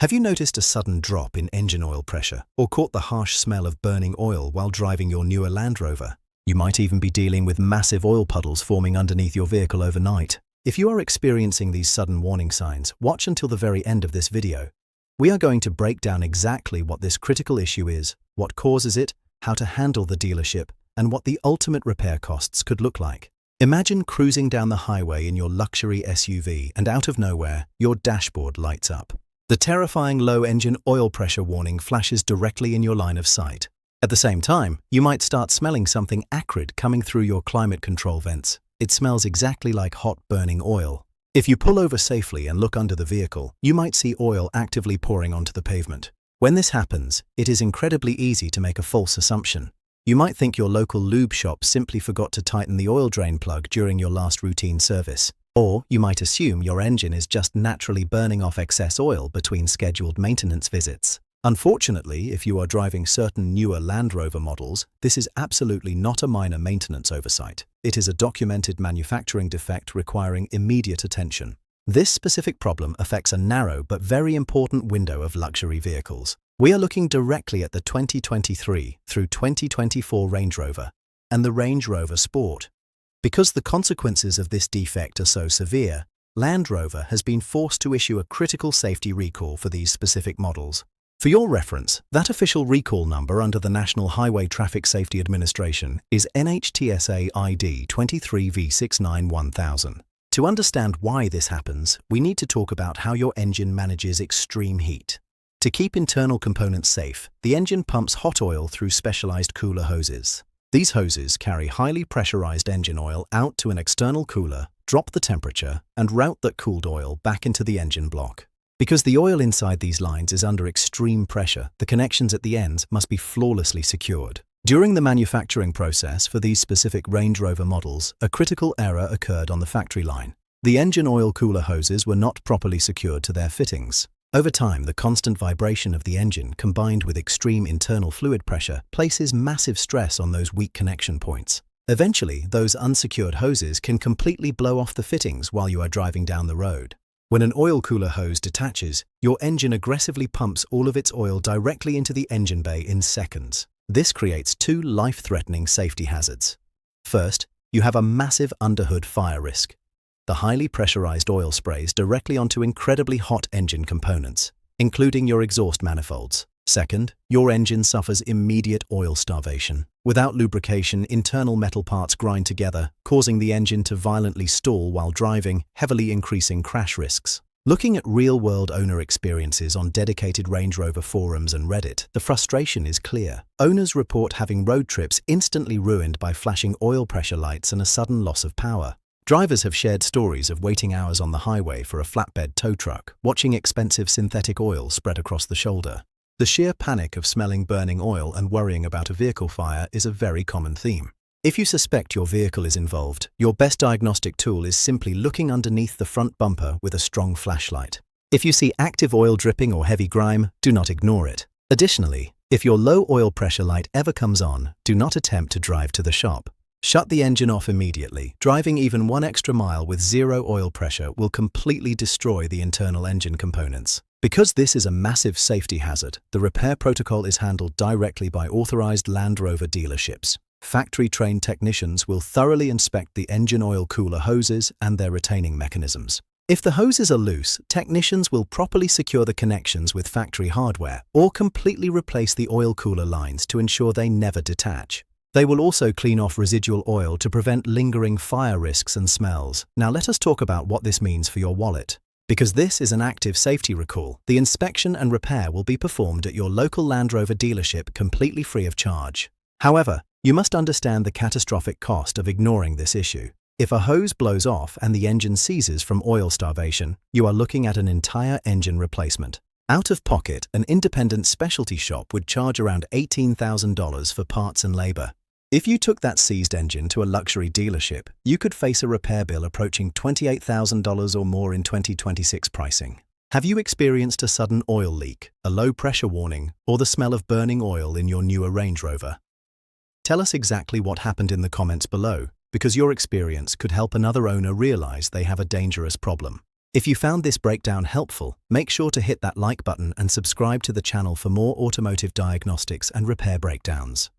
Have you noticed a sudden drop in engine oil pressure or caught the harsh smell of burning oil while driving your newer Land Rover? You might even be dealing with massive oil puddles forming underneath your vehicle overnight. If you are experiencing these sudden warning signs, watch until the very end of this video. We are going to break down exactly what this critical issue is, what causes it, how to handle the dealership, and what the ultimate repair costs could look like. Imagine cruising down the highway in your luxury SUV and out of nowhere, your dashboard lights up. The terrifying low engine oil pressure warning flashes directly in your line of sight. At the same time, you might start smelling something acrid coming through your climate control vents. It smells exactly like hot burning oil. If you pull over safely and look under the vehicle, you might see oil actively pouring onto the pavement. When this happens, it is incredibly easy to make a false assumption. You might think your local lube shop simply forgot to tighten the oil drain plug during your last routine service. Or you might assume your engine is just naturally burning off excess oil between scheduled maintenance visits. Unfortunately, if you are driving certain newer Land Rover models, this is absolutely not a minor maintenance oversight. It is a documented manufacturing defect requiring immediate attention. This specific problem affects a narrow but very important window of luxury vehicles. We are looking directly at the 2023 through 2024 Range Rover and the Range Rover Sport. Because the consequences of this defect are so severe, Land Rover has been forced to issue a critical safety recall for these specific models. For your reference, that official recall number under the National Highway Traffic Safety Administration is NHTSA ID 23V691000. To understand why this happens, we need to talk about how your engine manages extreme heat. To keep internal components safe, the engine pumps hot oil through specialized cooler hoses. These hoses carry highly pressurized engine oil out to an external cooler, drop the temperature, and route that cooled oil back into the engine block. Because the oil inside these lines is under extreme pressure, the connections at the ends must be flawlessly secured. During the manufacturing process for these specific Range Rover models, a critical error occurred on the factory line. The engine oil cooler hoses were not properly secured to their fittings. Over time, the constant vibration of the engine combined with extreme internal fluid pressure places massive stress on those weak connection points. Eventually, those unsecured hoses can completely blow off the fittings while you are driving down the road. When an oil cooler hose detaches, your engine aggressively pumps all of its oil directly into the engine bay in seconds. This creates two life-threatening safety hazards. First, you have a massive underhood fire risk. The highly pressurized oil sprays directly onto incredibly hot engine components, including your exhaust manifolds. Second, your engine suffers immediate oil starvation. Without lubrication, internal metal parts grind together, causing the engine to violently stall while driving, heavily increasing crash risks. Looking at real-world owner experiences on dedicated Range Rover forums and Reddit, the frustration is clear. Owners report having road trips instantly ruined by flashing oil pressure lights and a sudden loss of power. Drivers have shared stories of waiting hours on the highway for a flatbed tow truck, watching expensive synthetic oil spread across the shoulder. The sheer panic of smelling burning oil and worrying about a vehicle fire is a very common theme. If you suspect your vehicle is involved, your best diagnostic tool is simply looking underneath the front bumper with a strong flashlight. If you see active oil dripping or heavy grime, do not ignore it. Additionally, if your low oil pressure light ever comes on, do not attempt to drive to the shop. Shut the engine off immediately. Driving even 1 extra mile with zero oil pressure will completely destroy the internal engine components. Because this is a massive safety hazard, the repair protocol is handled directly by authorized Land Rover dealerships. Factory-trained technicians will thoroughly inspect the engine oil cooler hoses and their retaining mechanisms. If the hoses are loose, technicians will properly secure the connections with factory hardware or completely replace the oil cooler lines to ensure they never detach. They will also clean off residual oil to prevent lingering fire risks and smells. Now let us talk about what this means for your wallet. Because this is an active safety recall, the inspection and repair will be performed at your local Land Rover dealership completely free of charge. However, you must understand the catastrophic cost of ignoring this issue. If a hose blows off and the engine seizes from oil starvation, you are looking at an entire engine replacement. Out of pocket, an independent specialty shop would charge around $18,000 for parts and labor. If you took that seized engine to a luxury dealership, you could face a repair bill approaching $28,000 or more in 2026 pricing. Have you experienced a sudden oil leak, a low pressure warning, or the smell of burning oil in your newer Range Rover? Tell us exactly what happened in the comments below, because your experience could help another owner realize they have a dangerous problem. If you found this breakdown helpful, make sure to hit that like button and subscribe to the channel for more automotive diagnostics and repair breakdowns.